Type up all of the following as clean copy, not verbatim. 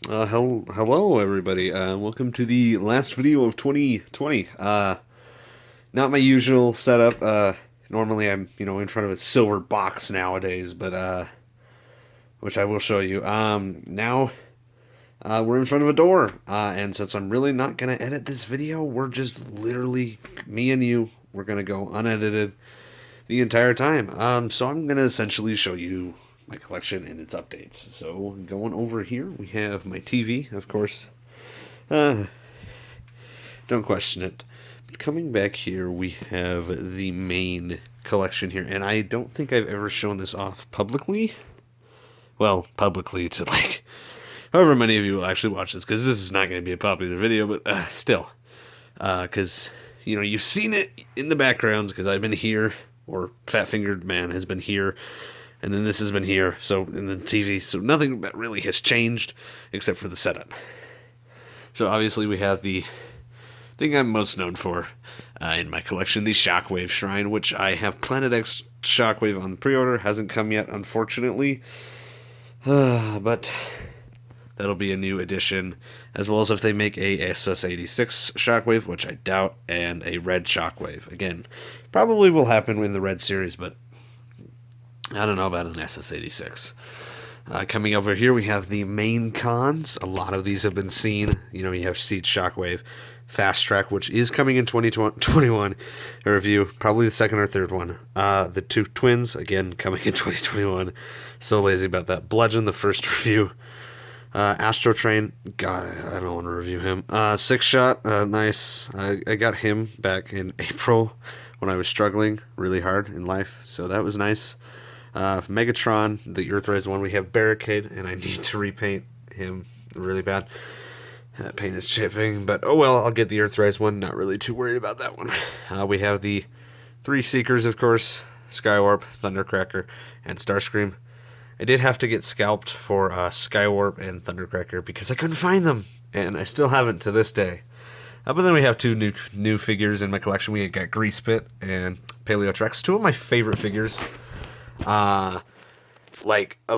Hello everybody. Welcome to the last video of 2020. Not my usual setup. Normally I'm, in front of a silver box nowadays, but which I will show you. Now we're in front of a door, and since I'm really not gonna edit this video, we're just literally me and you. We're gonna go unedited the entire time. So I'm gonna essentially show you my collection and its updates. So going over here, we have my TV, of course. Uh, don't question it. But coming back here, we have the main collection here, and I don't think I've ever shown this off publicly. Well, publicly to however many of you will actually watch this, because this is not going to be a popular video, but still, because you've seen it in the backgrounds, because I've been here, or Fat Fingered Man has been here, and then this has been here, so in the TV, so nothing that really has changed except for the setup. So obviously we have the thing I'm most known for in my collection, the Shockwave Shrine, which I have Planet X Shockwave on pre-order. Hasn't come yet, unfortunately, but that'll be a new edition, as well as if they make a SS86 Shockwave, which I doubt, and a Red Shockwave. Again, probably will happen in the Red series, but I don't know about an SS86. Coming over here, we have the main cons. A lot of these have been seen. You have Siege Shockwave, Fast Track, which is coming in 2021, a review, probably the second or third one. The two twins, again, coming in 2021. So lazy about that. Bludgeon, the first review. Astro Train, God, I don't want to review him. Six Shot, nice. I got him back in April when I was struggling really hard in life, so that was nice. Megatron, the Earthrise one, we have Barricade, and I need to repaint him really bad. That paint is chipping, but oh well, I'll get the Earthrise one. Not really too worried about that one. We have the three Seekers, of course, Skywarp, Thundercracker, and Starscream. I did have to get scalped for Skywarp and Thundercracker because I couldn't find them, and I still haven't to this day. But then we have two new figures in my collection. We got Grease Pit and Paleotrex, two of my favorite figures. Of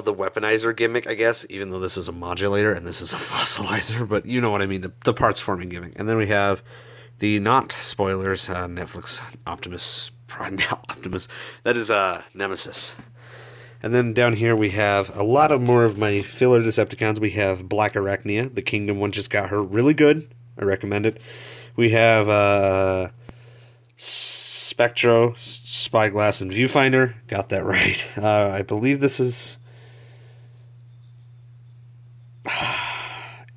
the weaponizer gimmick, I guess, even though this is a modulator and this is a fossilizer, but you know what I mean, the parts forming gimmick. And then we have the not spoilers, Netflix Optimus Prime Optimus. That is Nemesis. And then down here we have a lot of more of my filler Decepticons. We have Black Arachnia. The Kingdom one just got her. Really good. I recommend it. We have Spectro, Spyglass, and Viewfinder. Got that right. I believe this is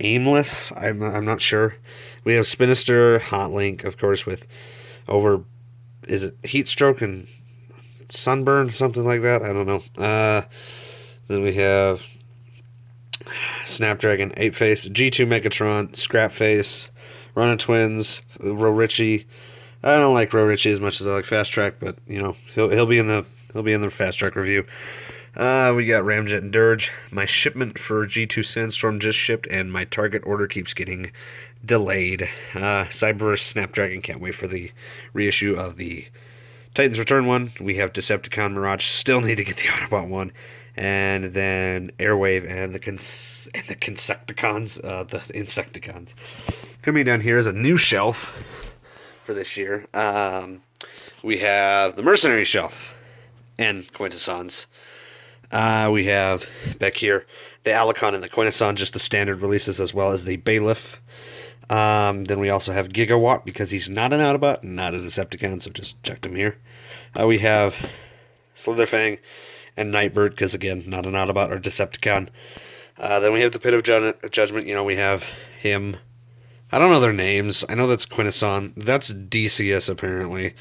Aimless. I'm not sure. We have Spinister, Hotlink, of course, with is it Heatstroke and Sunburn, something like that? I don't know. Then we have Snapdragon, Apeface, G2 Megatron, Scrapface, Rona Twins, Rorichi. I don't like Rorichi as much as I like Fast Track, but he'll be in the Fast Track review. We got Ramjet and Dirge. My shipment for G2 Sandstorm just shipped, and my target order keeps getting delayed. Cyberverse Snapdragon, can't wait for the reissue of the Titans Return one. We have Decepticon Mirage, still need to get the Autobot one. And then Airwave and the Insecticons. The Insecticons. Coming down here is a new shelf for this year. We have the Mercenary Shelf and Quintessons. We have back here the Alicon and the Quintesson, just the standard releases, as well as the Bailiff. Then we also have Gigawatt, because he's not an Autobot, not a Decepticon, so just checked him here. We have Slitherfang and Nightbird, because again, not an Autobot or Decepticon. Then we have the Pit of Judgment. We have him. I don't know their names. I know that's Quintesson. That's DCS, apparently.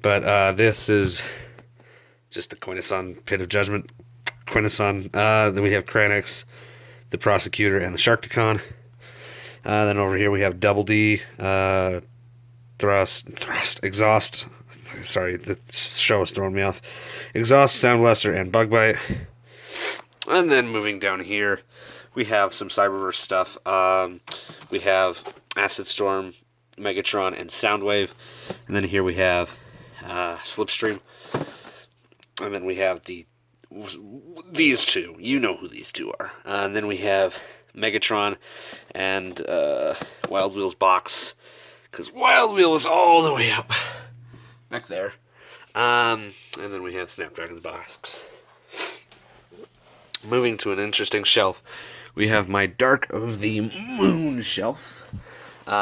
But this is just the Quintesson Pit of Judgment. Quintesson. Then we have Kranix, the Prosecutor, and the Sharkticon. Then over here we have Double D, Thrust, Exhaust. Sorry, the show is throwing me off. Exhaust, Sound Blaster, and Bug Bite. And then moving down here, we have some Cyberverse stuff. We have Acid Storm, Megatron, and Soundwave. And then here we have Slipstream. And then we have these two. You know who these two are. And then we have Megatron, and Wild Wheel's box, because Wild Wheel is all the way up back there. And then we have Snapdragon's box. Moving to an interesting shelf, we have my Dark of the Moon shelf. We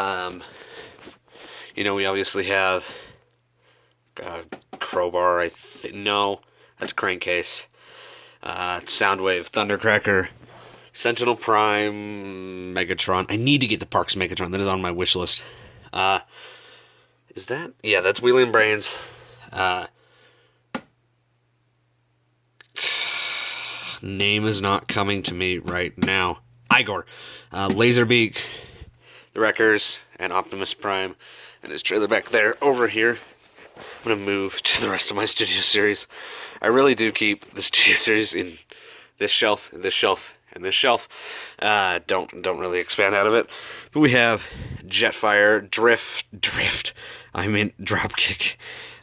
obviously have Crowbar. No, that's Crankcase. Soundwave, Thundercracker, Sentinel Prime, Megatron. I need to get the Parks Megatron. That is on my wish list. Is that? Yeah, that's Wheelie and Brains. Name is not coming to me right now. Igor. Laserbeak, the Wreckers, and Optimus Prime, and his trailer back there. Over here, I'm going to move to the rest of my Studio Series. I really do keep the Studio Series in this shelf, and this shelf, and this shelf. Don't really expand out of it. But we have Jetfire, Drift. I mean Dropkick.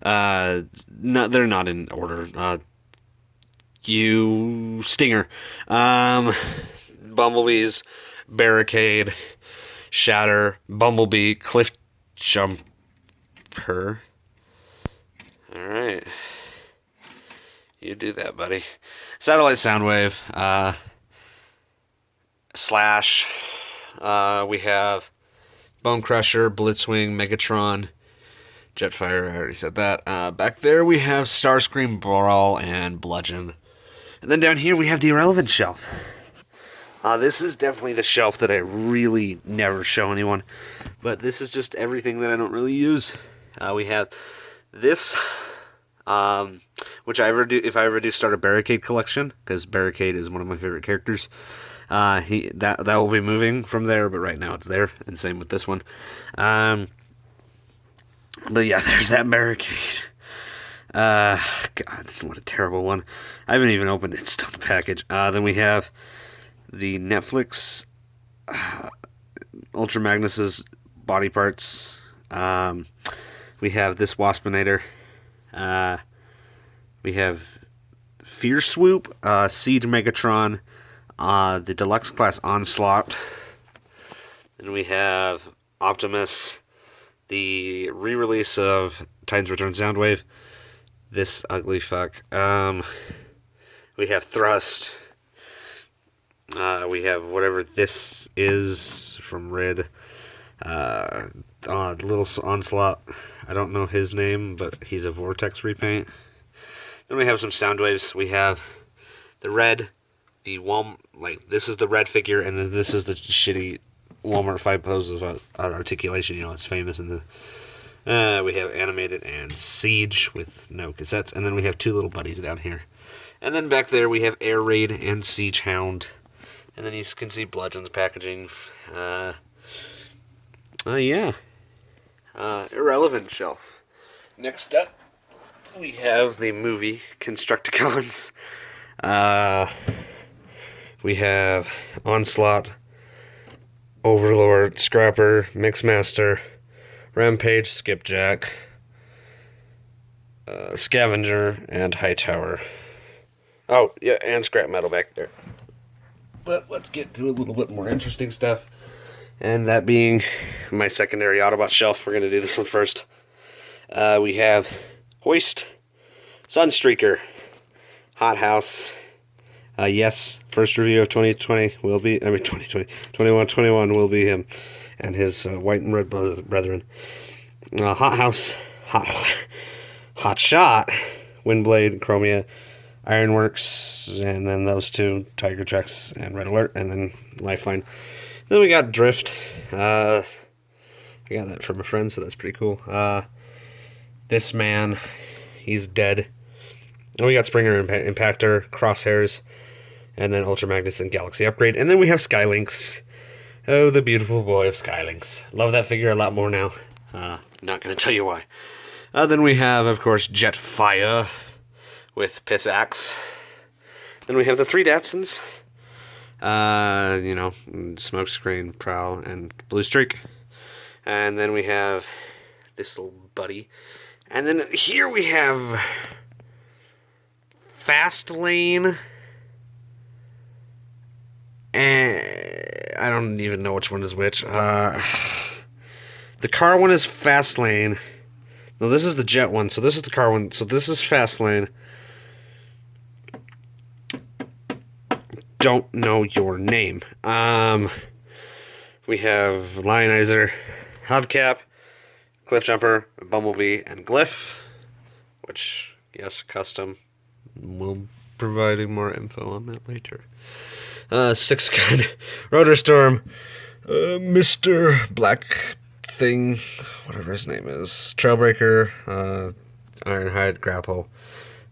They're not in order. Stinger. Bumblebees, Barricade, Shatter, Bumblebee, Cliff Jumper. Alright. You do that, buddy. Satellite Soundwave. Slash. We have Bone Crusher, Blitzwing, Megatron, Jetfire. I already said that. Back there we have Starscream, Brawl, and Bludgeon. And then down here we have the Irrelevant shelf. This is definitely the shelf that I really never show anyone. But this is just everything that I don't really use. We have this, which if I ever do start a Barricade collection, because Barricade is one of my favorite characters. That will be moving from there, but right now it's there, and same with this one. But yeah, there's that Barricade. God, what a terrible one. I haven't even opened it, still the package. Then we have the Netflix Ultra Magnus's body parts. We have this Waspinator. We have Fear Swoop, Siege Megatron, the Deluxe Class Onslaught. Then we have Optimus, the re-release of Titans Return Soundwave, this ugly fuck. We have Thrust. We have whatever this is from Red. Little Onslaught. I don't know his name, but he's a Vortex repaint. Then we have some Soundwaves. We have the Red, this is the Red figure, and then this is the shitty Walmart 5 poses of articulation. It's famous in the. We have Animated and Siege with no cassettes, and then we have two little buddies down here. And then back there we have Air Raid and Siege Hound. And then you can see Bludgeon's packaging. Irrelevant shelf. Next up, we have the movie Constructicons. We have Onslaught, Overlord, Scrapper, Mixmaster, Rampage, Skipjack, Scavenger, and Hightower. Oh, yeah, and Scrap Metal back there. But let's get to a little bit more interesting stuff. And that being my secondary Autobot shelf. We're going to do this one first. We have Hoist, Sunstreaker, Hot House. Yes, first review of 2020 will be, 21 will be him and his white and red brethren. Hot House, Hot Shot, Windblade, Chromia, Ironworks, and then those two, Tiger Tracks and Red Alert, and then Lifeline. Then we got Drift. I got that from a friend, so that's pretty cool. This man, he's dead. And we got Springer Impactor, Crosshairs, and then Ultra Magnus and Galaxy Upgrade. And then we have Skylynx. Oh, the beautiful boy of Skylynx. Love that figure a lot more now. Not going to tell you why. Then we have, of course, Jetfire with Piss Axe. Then we have the three Datsuns. Smokescreen, Prowl, and Blue Streak. And then we have this little buddy. And then here we have Fastlane and I don't even know which one is which. The car one is Fastlane. No, this is the jet one. So this is the car one. So this is Fastlane. Don't know your name. We have Lionizer, Hubcap, Cliffjumper, Bumblebee, and Glyph. Which, yes, custom. We'll providing more info on that later. Six Gun, Rotor Storm, Mr. Black Thing, whatever his name is, Trailbreaker, Ironhide, Grapple,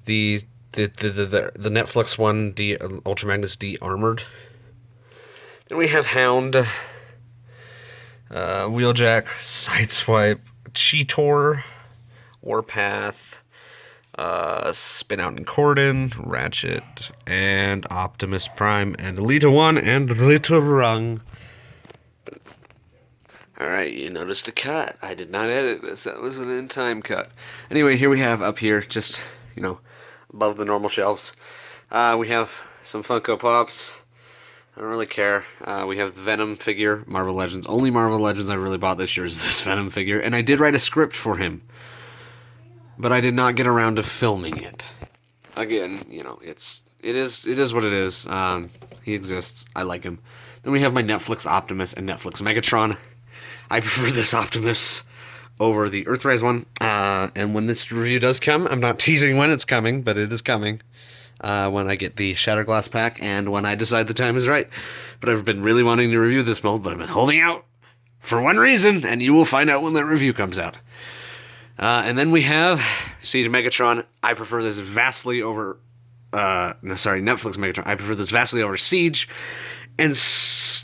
the Netflix one, Ultra Magnus D Armored. Then we have Hound, Wheeljack, Sideswipe, Cheetor, Warpath, Spin Out and Corden, Ratchet, and Optimus Prime, and Elita 1, and Little Rung. Alright, you noticed the cut. I did not edit this. That was an in-time cut. Anyway, here we have up here, just, you know, above the normal shelves. We have some Funko Pops. I don't really care. We have the Venom figure, Marvel Legends. Only Marvel Legends I really bought this year is this Venom figure. And I did write a script for him. But I did not get around to filming it. Again, you know, it is what it is. He exists. I like him. Then we have my Netflix Optimus and Netflix Megatron. I prefer this Optimus over the Earthrise one. And when this review does come, I'm not teasing when it's coming, but it is coming. When I get the Shatterglass pack and when I decide the time is right. But I've been really wanting to review this mold, but I've been holding out for one reason, and you will find out when that review comes out. And then we have Siege Megatron. I prefer this vastly over... Netflix Megatron. I prefer this vastly over Siege. And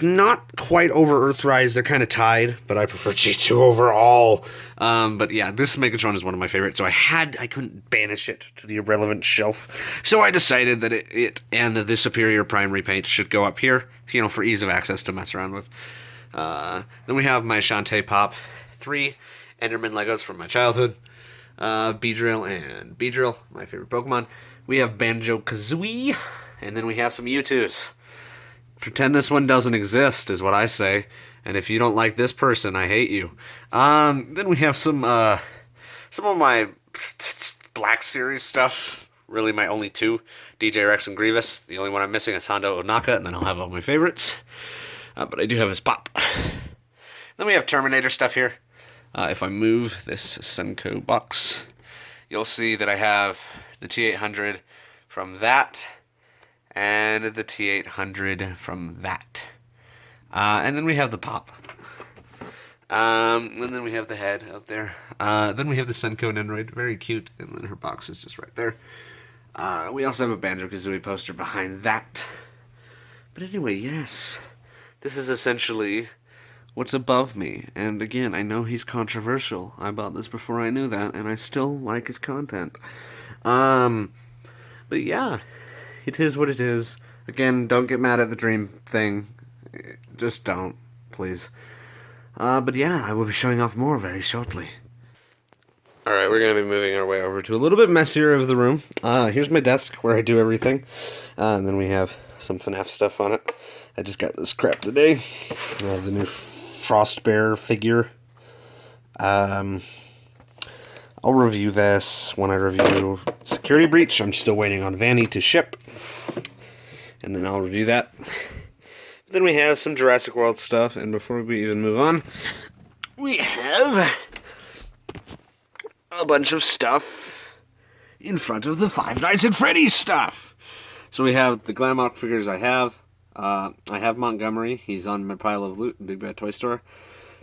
not quite over Earthrise. They're kind of tied, but I prefer G2 overall. But yeah, this Megatron is one of my favorites, so I couldn't banish it to the irrelevant shelf. So I decided that it and the Superior Prime repaint should go up here, you know, for ease of access to mess around with. Then we have my Shantae Pop 3 Enderman Legos from my childhood. Beedrill and Beedrill, my favorite Pokemon. We have Banjo-Kazooie, and then we have some Mewtwo's. Pretend this one doesn't exist, is what I say. And if you don't like this person, I hate you. Then we have some of my Black Series stuff. Really, my only two. DJ Rex and Grievous. The only one I'm missing is Hondo Onaka, and then I'll have all my favorites. But I do have his Pop. Then we have Terminator stuff here. If I move this Senko box, you'll see that I have the T-800 from that, and the T-800 from that. And then we have the Pop. And then we have the head up there. Then we have the Senko Nendoroid, very cute, and then her box is just right there. We also have a Banjo-Kazooie poster behind that. But anyway, yes, this is essentially what's above me. And again, I know he's controversial. I bought this before I knew that, and I still like his content. But yeah, it is what it is. Again, don't get mad at the dream thing. Just don't, please. But yeah, I will be showing off more very shortly. Alright, we're going to be moving our way over to a little bit messier of the room. Here's my desk where I do everything. And then we have some FNAF stuff on it. I just got this crap today. The new Frost Bear figure. I'll review this when I review Security Breach. I'm still waiting on Vanny to ship. And then I'll review that. Then we have some Jurassic World stuff. And before we even move on, we have a bunch of stuff in front of the Five Nights at Freddy's stuff. So we have the Glamrock figures I have. I have Montgomery. He's on my pile of loot in Big Bad Toy Store.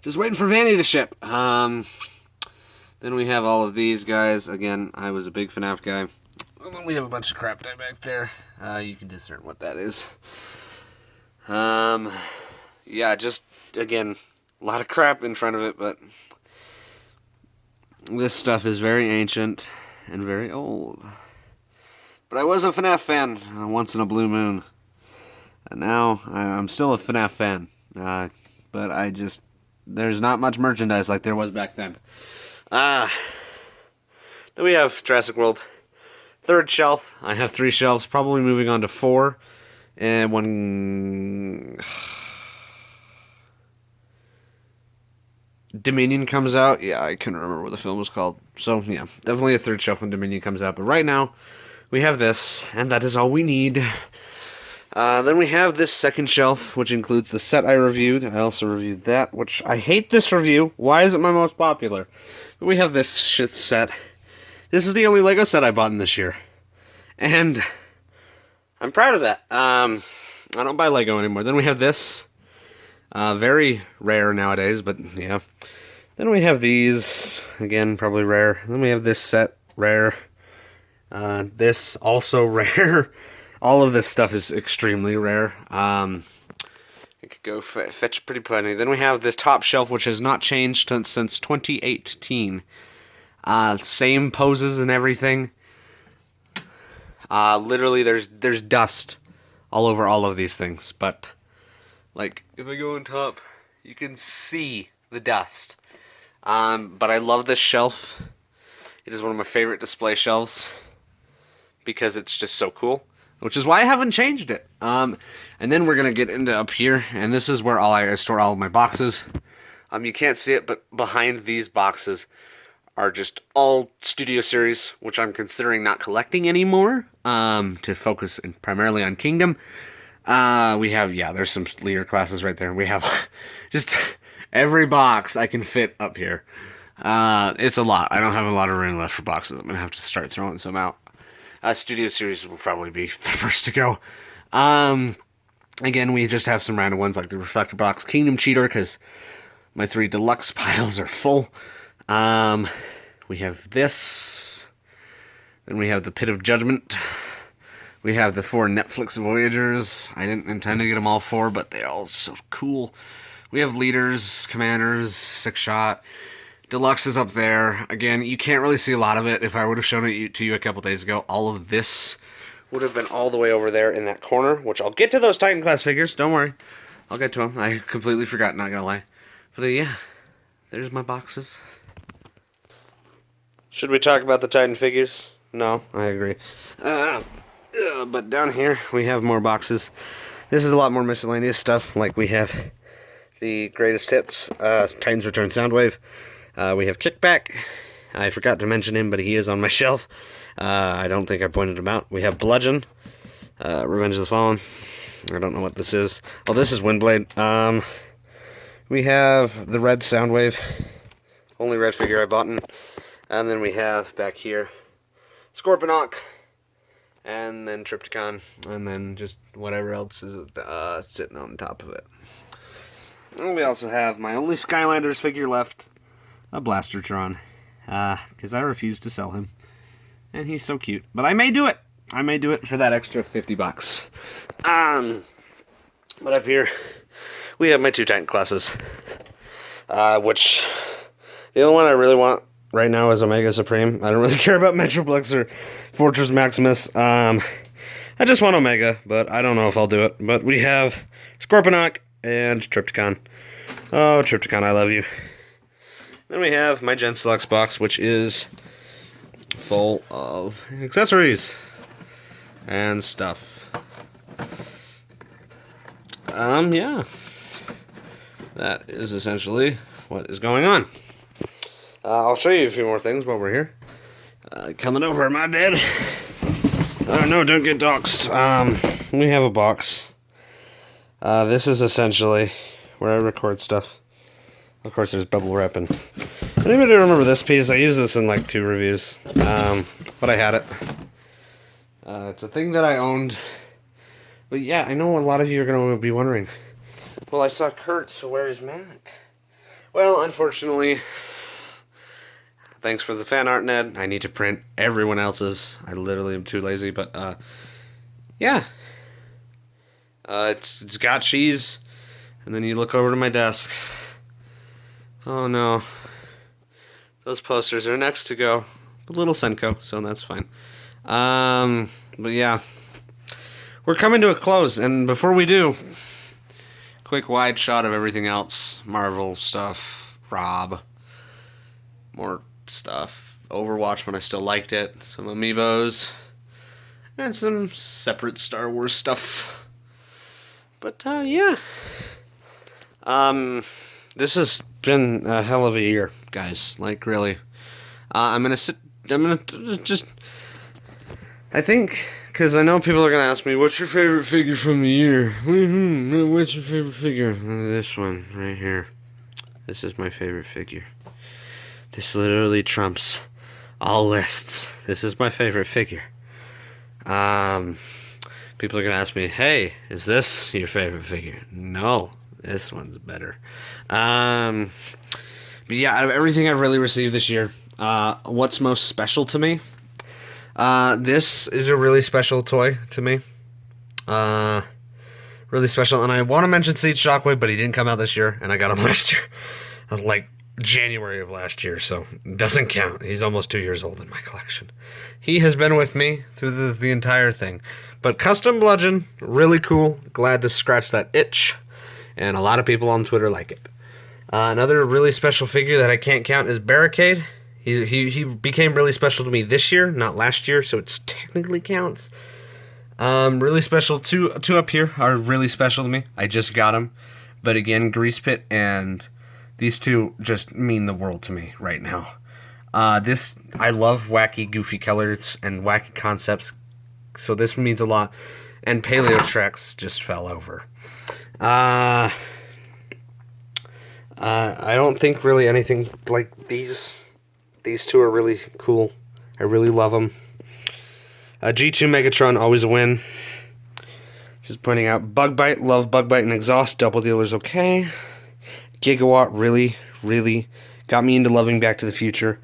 Just waiting for Vanny to ship. Then we have all of these guys. Again, I was a big FNAF guy. And then we have a bunch of crap back there. You can discern what that is. Yeah, just, again, a lot of crap in front of it, but this stuff is very ancient and very old. But I was a FNAF fan once in a blue moon. And now I'm still a FNAF fan. But there's not much merchandise like there was back then. Then we have Jurassic World. Third shelf. I have 3 shelves, probably moving on to 4. And one... Dominion comes out, yeah, I couldn't remember what the film was called. So, yeah, definitely a third shelf when Dominion comes out. But right now, we have this, and that is all we need. Then we have this second shelf, which includes the set I reviewed. I also reviewed that, which I hate this review. Why is it my most popular? But we have this shit set. This is the only Lego set I bought in this year. And I'm proud of that. I don't buy Lego anymore. Then we have this. Very rare nowadays, but yeah. Then we have these. Again, probably rare. Then we have this set. Rare. This also rare. All of this stuff is extremely rare. It could go fetch pretty plenty. Then we have this top shelf, which has not changed since 2018. Same poses and everything. Literally, there's dust all over all of these things. But, like, if I go on top, you can see the dust. But I love this shelf. It is one of my favorite display shelves because it's just so cool. Which is why I haven't changed it. And then we're going to get into up here, and this is where I store all of my boxes. You can't see it, but behind these boxes are just all Studio Series, which I'm considering not collecting anymore, to focus primarily on Kingdom. We have, yeah, there's some leader classes right there. We have just every box I can fit up here. It's a lot. I don't have a lot of room left for boxes. I'm going to have to start throwing some out. Studio Series will probably be the first to go. Again, we just have some random ones like the Reflector Box Kingdom Cheater because my 3 deluxe piles are full. We have this. Then we have the Pit of Judgment. We have the 4 Netflix Voyagers. I didn't intend to get them all 4, but they're all so cool. We have Leaders, Commanders, 6-Shot. Deluxe is up there. Again, you can't really see a lot of it. If I would have shown it to you a couple days ago, all of this would have been all the way over there in that corner, which I'll get to those Titan class figures. Don't worry. I'll get to them. I completely forgot, not gonna lie. But yeah, there's my boxes. Should we talk about the Titan figures? No, I agree. But down here, we have more boxes. This is a lot more miscellaneous stuff. Like we have the Greatest Hits, Titans Return Soundwave. We have Kickback. I forgot to mention him, but he is on my shelf. I don't think I pointed him out. We have Bludgeon. Revenge of the Fallen. I don't know what this is. Oh, this is Windblade. We have the red Soundwave. Only red figure I bought in. And then we have, back here, Scorponok. And then Trypticon. And then just whatever else is sitting on top of it. And we also have my only Skylanders figure left. A Blastertron, because I refuse to sell him, and he's so cute. But I may do it. I may do it for that extra $50. But up here, we have my 2 Titan classes, which the only one I really want right now is Omega Supreme. I don't really care about Metroplex or Fortress Maximus. I just want Omega, but I don't know if I'll do it. But we have Scorponok and Trypticon. Oh, Trypticon, I love you. Then we have my Gen Selects box, which is full of accessories and stuff. Yeah. That is essentially what is going on. I'll show you a few more things while we're here. Coming over my bed. Oh, no, don't get doxxed. We have a box. This is essentially where I record stuff. Of course, there's bubble wrap, and anybody remember this piece? I used this in like 2 reviews, but I had it. It's a thing that I owned, but yeah, I know a lot of you are going to be wondering, well, I saw Kurt, so where is Mac? Well, unfortunately, thanks for the fan art, Ned. I need to print everyone else's. I literally am too lazy, but yeah. It's got cheese, and then you look over to my desk. Oh no. Those posters are next to go. A little Senko, so that's fine. But yeah. We're coming to a close, and before we do, quick wide shot of everything else. Marvel stuff, Rob, more stuff. Overwatch when I still liked it. Some amiibos. And some separate Star Wars stuff. But yeah. this has been a hell of a year, guys. Like, really. I'm gonna just. I think, because I know people are gonna ask me, what's your favorite figure from the year? What's your favorite figure? This one, right here. This is my favorite figure. This literally trumps all lists. This is my favorite figure. People are gonna ask me, hey, is this your favorite figure? No, this one's better. But yeah, out of everything I've really received this year, what's most special to me? This is a really special toy to me. Really special, and I want to mention Siege Shockwave, but he didn't come out this year, and I got him last year. Like, January of last year, so it doesn't count. He's almost 2 years old in my collection. He has been with me through the entire thing. But Custom Bludgeon, really cool. Glad to scratch that itch. And a lot of people on Twitter like it. Another really special figure that I can't count is Barricade. He became really special to me this year, not last year, so it technically counts. Really special. Two up here are really special to me. I just got them. But again, Grease Pit and these two just mean the world to me right now. I love wacky, goofy colors and wacky concepts, so this means a lot. And Paleotrex just fell over. I don't think really anything like these. These two are really cool. I really love them. G2 Megatron, always a win. Just pointing out, Bug Bite, love Bug Bite and Exhaust. Double Dealer's okay. Gigawatt really got me into loving Back to the Future.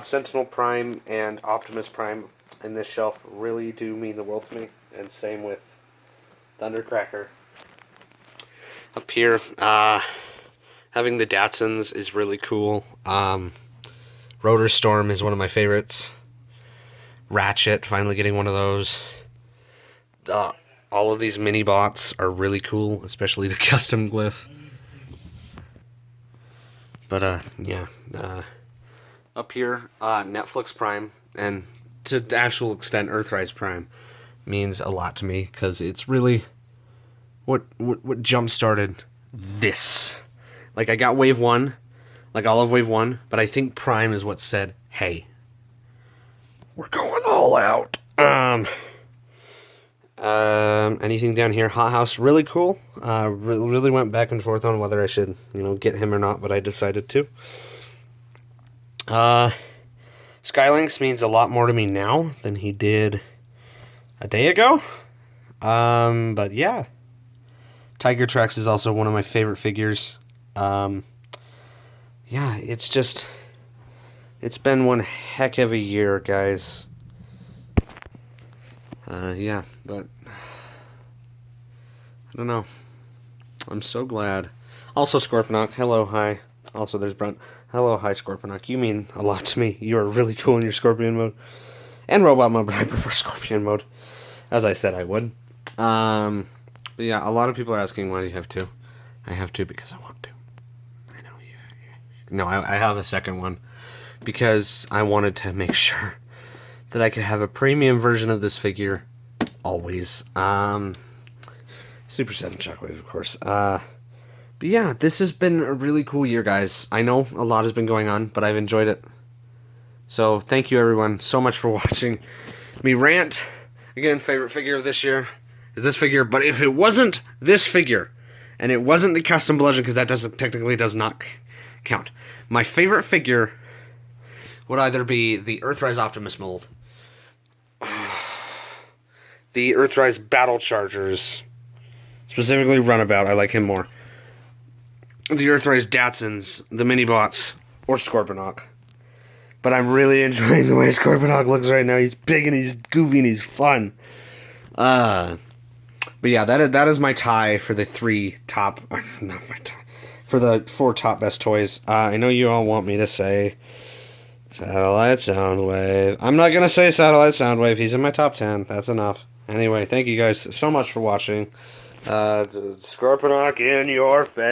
Sentinel Prime and Optimus Prime in this shelf really do mean the world to me. And same with Thundercracker. Up here, having the Datsuns is really cool. Rotor Storm is one of my favorites. Ratchet, finally getting one of those. All of these mini bots are really cool, especially the custom glyph. But, yeah. Up here, Netflix Prime, and to the actual extent, Earthrise Prime, means a lot to me, because it's really what jump-started this. Like, I got Wave 1, like all of Wave 1, but I think Prime is what said, hey, we're going all out. Anything down here, Hot House, really cool. Really went back and forth on whether I should, get him or not, but I decided to. Skylynx means a lot more to me now than he did a day ago. But yeah. Tiger Tracks is also one of my favorite figures. Yeah, it's been one heck of a year, guys. Yeah, but I don't know. I'm so glad. Also, Scorponok, hello, hi. Also, there's Brunt. Hello, hi, Scorponok. You mean a lot to me. You are really cool in your Scorpion mode. And Robot mode, but I prefer Scorpion mode. As I said, I would. But yeah, a lot of people are asking why do you have two. I have two because I want to. I know you. No, I have a second one. Because I wanted to make sure that I could have a premium version of this figure always. Super 7 Shockwave, of course. But yeah, this has been a really cool year, guys. I know a lot has been going on, but I've enjoyed it. So thank you, everyone, so much for watching me rant. Again, favorite figure of this year is this figure. But if it wasn't this figure, and it wasn't the Custom Bludgeon, because that technically does not count, my favorite figure would either be the Earthrise Optimus mold, the Earthrise Battle Chargers, specifically Runabout, I like him more, the Earthrise Datsuns, the Mini-Bots, or Scorponok. But I'm really enjoying the way Scorponok looks right now. He's big and he's goofy and he's fun. But yeah, that is my tie for the for the 4 top best toys. I know you all want me to say Satellite Soundwave. I'm not gonna say Satellite Soundwave. He's in my top 10. That's enough. Anyway, thank you guys so much for watching. Scorponok in your face.